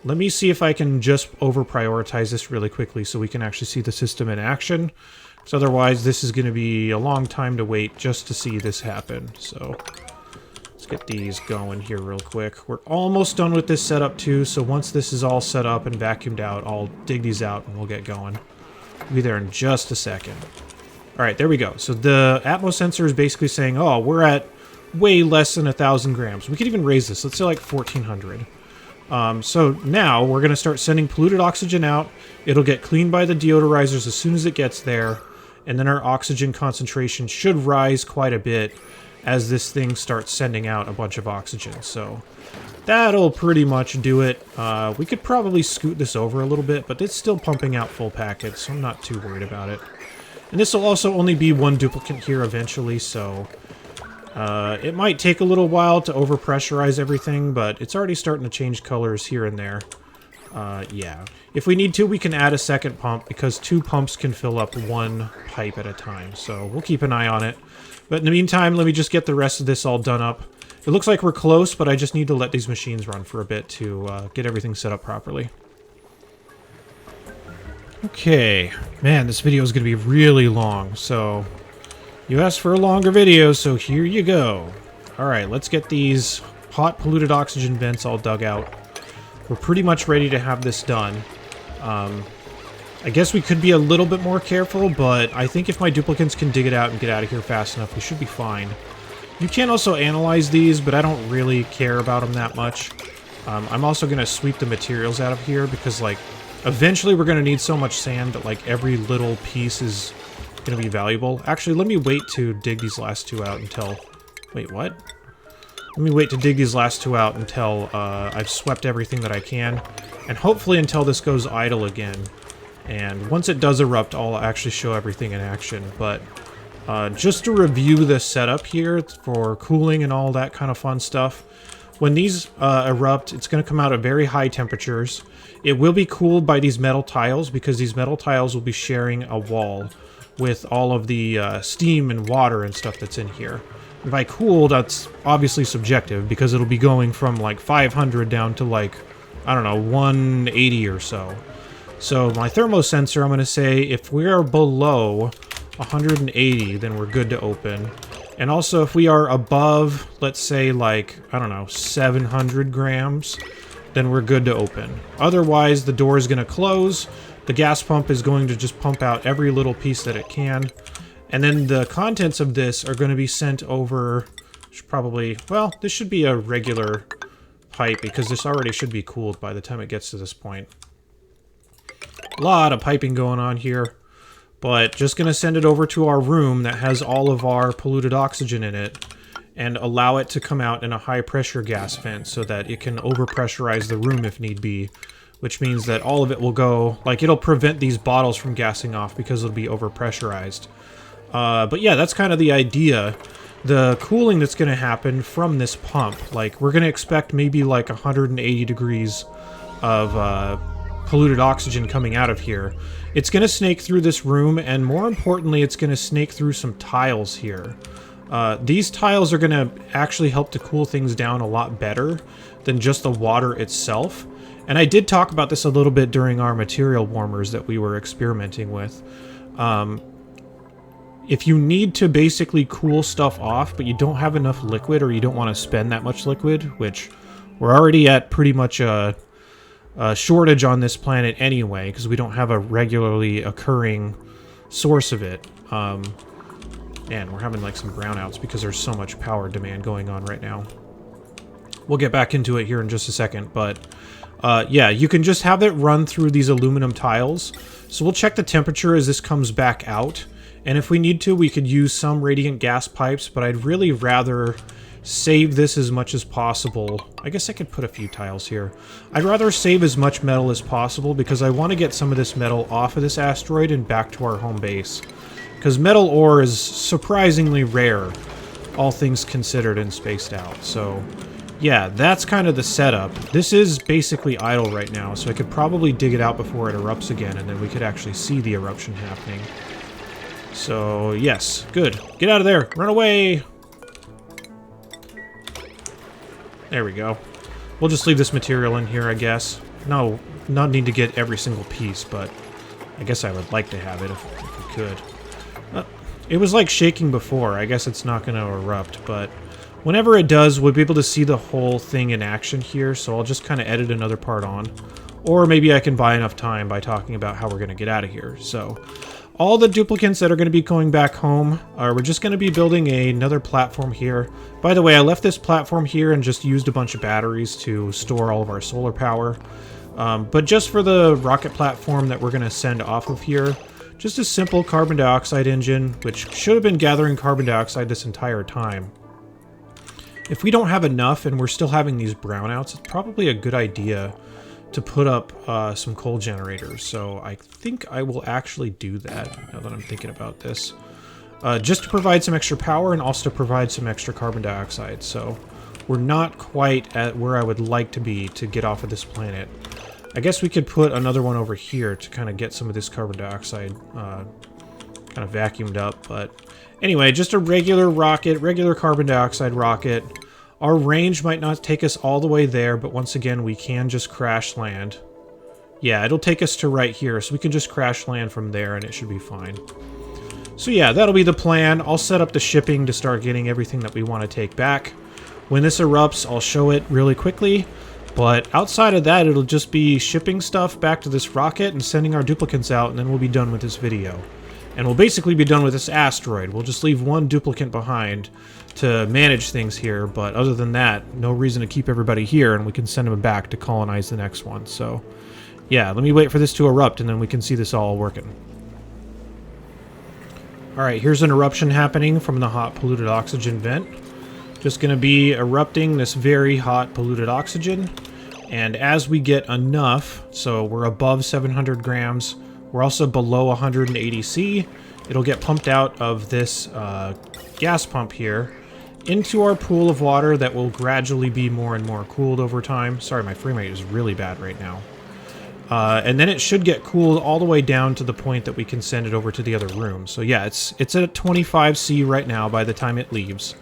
Speaker 1: Let me see if I can just over-prioritize this really quickly so we can actually see the system in action. Because otherwise, this is going to be a long time to wait just to see this happen. So let's get these going here real quick. We're almost done with this setup too, so once this is all set up and vacuumed out, I'll dig these out and we'll get going. We'll be there in just a second. Alright, there we go. So the Atmos sensor is basically saying, oh, we're at way less than 1,000 grams. We could even raise this. Let's say like 1,400. So now we're going to start sending polluted oxygen out. It'll get cleaned by the deodorizers as soon as it gets there. And then our oxygen concentration should rise quite a bit as this thing starts sending out a bunch of oxygen. So that'll pretty much do it. We could probably scoot this over a little bit, but it's still pumping out full packets, so I'm not too worried about it. And this will also only be one duplicant here eventually, so it might take a little while to overpressurize everything, but it's already starting to change colors here and there. Yeah. If we need to, we can add a second pump, because 2 pumps can fill up 1 pipe at a time, so we'll keep an eye on it. But in the meantime, let me just get the rest of this all done up. It looks like we're close, but I just need to let these machines run for a bit to get everything set up properly. Okay. Man, this video is going to be really long, so you asked for a longer video, so here you go. Alright, let's get these hot polluted oxygen vents all dug out. We're pretty much ready to have this done. I guess we could be a little bit more careful, but I think if my duplicants can dig it out and get out of here fast enough, we should be fine. You can also analyze these, but I don't really care about them that much. I'm also going to sweep the materials out of here, because, like, eventually we're going to need so much sand that, like, every little piece is going to be valuable. Actually, let me wait to dig these last 2 out until... Wait, what? Let me wait to dig these last 2 out until I've swept everything that I can. And hopefully until this goes idle again. And once it does erupt, I'll actually show everything in action. But just to review the setup here for cooling and all that kind of fun stuff. When these erupt, it's going to come out at very high temperatures. It will be cooled by these metal tiles, because these metal tiles will be sharing a wall with all of the steam and water and stuff that's in here. And by cool, that's obviously subjective, because it'll be going from like 500 down to like, I don't know, 180 or so. So my thermosensor, I'm going to say if we are below 180, then we're good to open. And also, if we are above, let's say, like, I don't know, 700 grams, then we're good to open. Otherwise, the door is going to close. The gas pump is going to just pump out every little piece that it can. And then the contents of this are going to be sent over, probably, well, this should be a regular pipe because this already should be cooled by the time it gets to this point. A lot of piping going on here, but just going to send it over to our room that has all of our polluted oxygen in it and allow it to come out in a high pressure gas vent so that it can overpressurize the room if need be, which means that all of it will go, like, it'll prevent these bottles from gassing off because it'll be overpressurized. But yeah, that's kind of the idea. The cooling that's going to happen from this pump, like, we're going to expect maybe like 180 degrees of polluted oxygen coming out of here. It's going to snake through this room, and more importantly, it's going to snake through some tiles here. These tiles are going to actually help to cool things down a lot better than just the water itself. And I did talk about this a little bit during our material warmers that we were experimenting with. If you need to basically cool stuff off, but you don't have enough liquid or you don't want to spend that much liquid, which we're already at pretty much a shortage on this planet anyway, because we don't have a regularly occurring source of it. Man, we're having like some brownouts because there's so much power demand going on right now. We'll get back into it here in just a second, but yeah, you can just have it run through these aluminum tiles. So we'll check the temperature as this comes back out. And if we need to, we could use some radiant gas pipes, but I'd really rather save this as much as possible. I guess I could put a few tiles here. I'd rather save as much metal as possible because I want to get some of this metal off of this asteroid and back to our home base. Because metal ore is surprisingly rare, all things considered and spaced out. So yeah, that's kind of the setup. This is basically idle right now, so I could probably dig it out before it erupts again, and then we could actually see the eruption happening. So, yes. Good. Get out of there. Run away. There we go. We'll just leave this material in here, I guess. No, not need to get every single piece, but I guess I would like to have it if we could. It was like shaking before. I guess it's not going to erupt, but whenever it does, we'll be able to see the whole thing in action here, so I'll just kind of edit another part on. Or maybe I can buy enough time by talking about how we're going to get out of here. So all the duplicants that are going to be going back home, we're just going to be building another platform here. By the way, I left this platform here and just used a bunch of batteries to store all of our solar power. But just for the rocket platform that we're going to send off of here, just a simple carbon dioxide engine, which should have been gathering carbon dioxide this entire time. If we don't have enough and we're still having these brownouts, it's probably a good idea to put up some coal generators. So I think I will actually do that now that I'm thinking about this. Just to provide some extra power and also to provide some extra carbon dioxide. So we're not quite at where I would like to be to get off of this planet. I guess we could put another one over here to kind of get some of this carbon dioxide kind of vacuumed up. But anyway, just a regular rocket, regular carbon dioxide rocket. Our range might not take us all the way there, but once again, we can just crash land. Yeah, it'll take us to right here, so we can just crash land from there, and it should be fine. So yeah, that'll be the plan. I'll set up the shipping to start getting everything that we want to take back. When this erupts, I'll show it really quickly, but outside of that, it'll just be shipping stuff back to this rocket and sending our duplicants out, and then we'll be done with this video. And we'll basically be done with this asteroid. We'll just leave one duplicant behind to manage things here, but other than that, no reason to keep everybody here, and we can send them back to colonize the next one. So yeah, let me wait for this to erupt, and then we can see this all working. Alright, here's an eruption happening from the hot polluted oxygen vent. Just going to be erupting this very hot polluted oxygen, and as we get enough, so we're above 700 grams, we're also below 180 C, it'll get pumped out of this gas pump here into our pool of water that will gradually be more and more cooled over time. Sorry, my frame rate is really bad right now. And then it should get cooled all the way down to the point that we can send it over to the other room. So yeah, it's at 25 C right now by the time it leaves.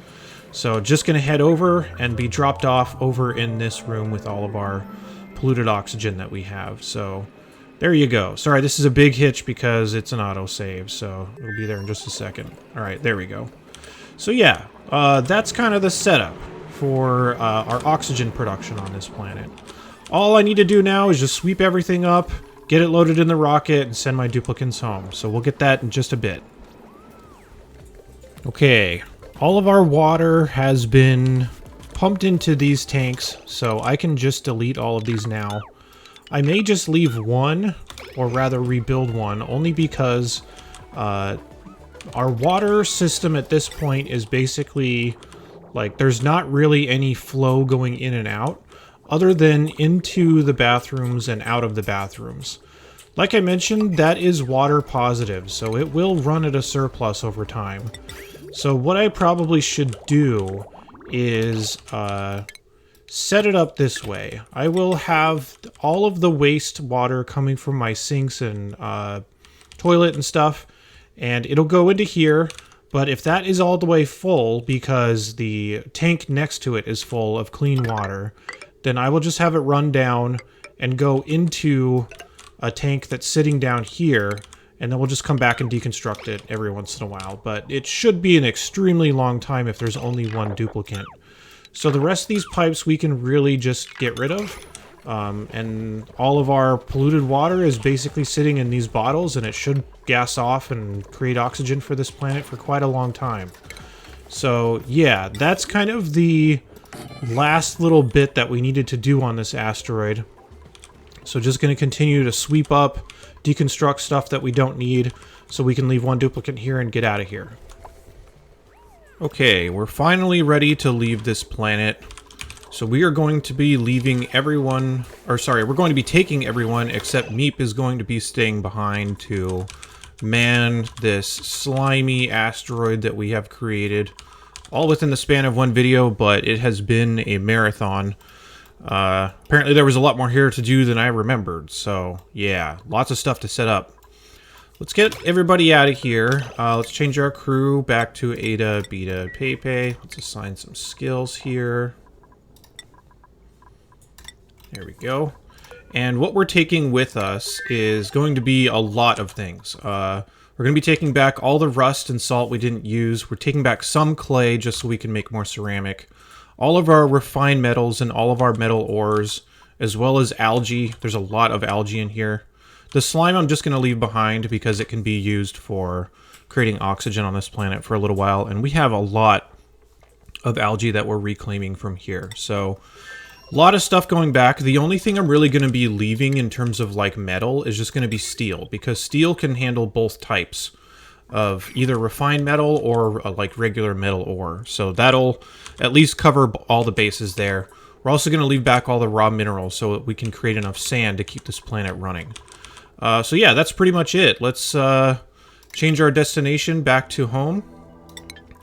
Speaker 1: So just going to head over and be dropped off over in this room with all of our polluted oxygen that we have. So there you go. Sorry, this is a big hitch because it's an autosave, so it'll be there in just a second. Alright, there we go. So yeah, that's kind of the setup for our oxygen production on this planet. All I need to do now is just sweep everything up, get it loaded in the rocket, and send my duplicants home. So we'll get that in just a bit. Okay, all of our water has been pumped into these tanks, so I can just delete all of these now. I may just leave one, or rather rebuild one, only because our water system at this point is basically, like, there's not really any flow going in and out, other than into the bathrooms and out of the bathrooms. Like I mentioned, that is water positive, so it will run at a surplus over time. So what I probably should do is set it up this way. I will have all of the waste water coming from my sinks and toilet and stuff, and it'll go into here. But if that is all the way full because the tank next to it is full of clean water, then I will just have it run down and go into a tank that's sitting down here, and then we'll just come back and deconstruct it every once in a while. But it should be an extremely long time if there's only one duplicant. So the rest of these pipes we can really just get rid of. And all of our polluted water is basically sitting in these bottles, and it should gas off and create oxygen for this planet for quite a long time. So yeah, that's kind of the last little bit that we needed to do on this asteroid. So just going to continue to sweep up, deconstruct stuff that we don't need, so we can leave one duplicant here and get out of here. Okay, we're finally ready to leave this planet. So we are going to be leaving everyone, or sorry, we're going to be taking everyone except Meep is going to be staying behind to man this slimy asteroid that we have created. All within the span of one video, but it has been a marathon. Apparently there was a lot more here to do than I remembered, so yeah, lots of stuff to set up. Let's get everybody out of here. Let's change our crew back to Ada, Beta, Pepe. Let's assign some skills here. There we go. And what we're taking with us is going to be a lot of things. We're going to be taking back all the rust and salt we didn't use. We're taking back some clay just so we can make more ceramic. All of our refined metals and all of our metal ores, as well as algae. There's a lot of algae in here. The slime I'm just going to leave behind because it can be used for creating oxygen on this planet for a little while. And we have a lot of algae that we're reclaiming from here. So a lot of stuff going back. The only thing I'm really going to be leaving in terms of like metal is just going to be steel, because steel can handle both types of either refined metal or like regular metal ore. So that'll at least cover all the bases there. We're also going to leave back all the raw minerals so that we can create enough sand to keep this planet running. So yeah, that's pretty much it. Let's change our destination back to home,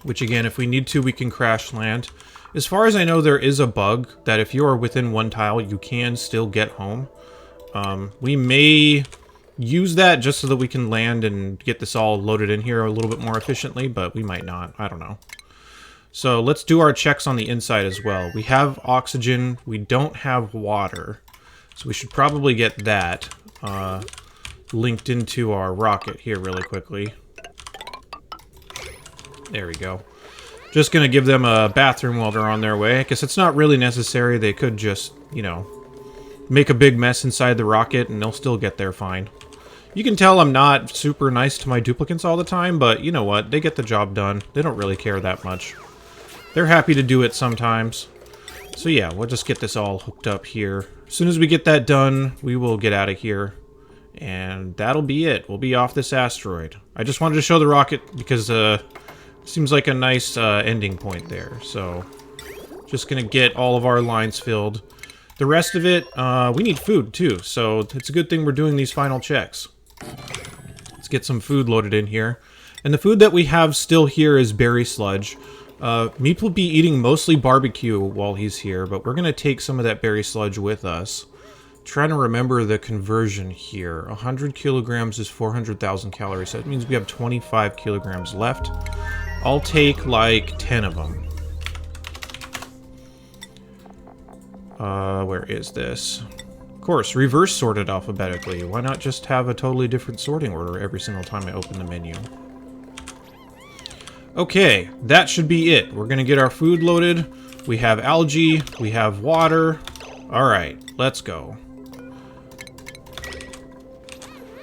Speaker 1: which again, if we need to, we can crash land. As far as I know, there is a bug that if you are within one tile, you can still get home. We may use that just so that we can land and get this all loaded in here a little bit more efficiently, but we might not. I don't know. So let's do our checks on the inside as well. We have oxygen. We don't have water. So we should probably get that linked into our rocket here really quickly. There we go. Just going to give them a bathroom while they're on their way. I guess it's not really necessary. They could just, you know, make a big mess inside the rocket and they'll still get there fine. You can tell I'm not super nice to my duplicants all the time, but you know what? They get the job done. They don't really care that much. They're happy to do it sometimes. So yeah, we'll just get this all hooked up here. As soon as we get that done, we will get out of here. And that'll be it. We'll be off this asteroid. I just wanted to show the rocket because seems like a nice ending point there. So just gonna get all of our lines filled. The rest of it, we need food too. So it's a good thing we're doing these final checks. Let's get some food loaded in here. And the food that we have still here is berry sludge. Meep will be eating mostly barbecue while he's here, but we're going to take some of that berry sludge with us. Trying to remember the conversion here. 100 kilograms is 400,000 calories, so that means we have 25 kilograms left. I'll take like 10 of them. Where is this? Of course, reverse sorted alphabetically. Why not just have a totally different sorting order every single time I open the menu? Okay, that should be it. We're gonna get our food loaded. We have algae, we have water. Alright, let's go.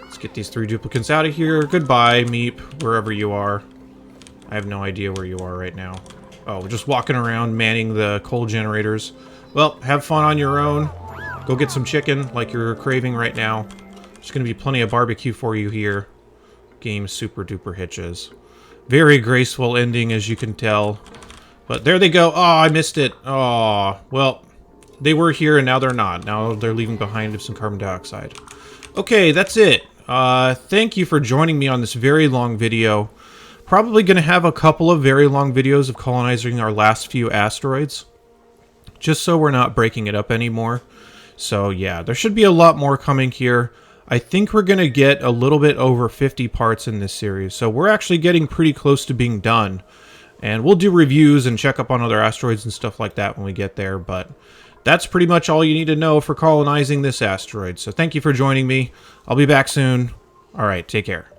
Speaker 1: Let's get these 3 duplicants out of here. Goodbye, Meep, wherever you are. I have no idea where you are right now. Oh, we're just walking around manning the coal generators. Well, have fun on your own. Go get some chicken like you're craving right now. There's gonna be plenty of barbecue for you here. Game super duper hitches. Very graceful ending, as you can tell. But there they go. Oh, I missed it. Oh, well, they were here and now they're not. Now they're leaving behind some carbon dioxide. Okay, that's it. Thank you for joining me on this very long video. Probably going to have a couple of very long videos of colonizing our last few asteroids. Just so we're not breaking it up anymore. So yeah, there should be a lot more coming here. I think we're going to get a little bit over 50 parts in this series. So we're actually getting pretty close to being done. And we'll do reviews and check up on other asteroids and stuff like that when we get there. But that's pretty much all you need to know for colonizing this asteroid. So thank you for joining me. I'll be back soon. All right, take care.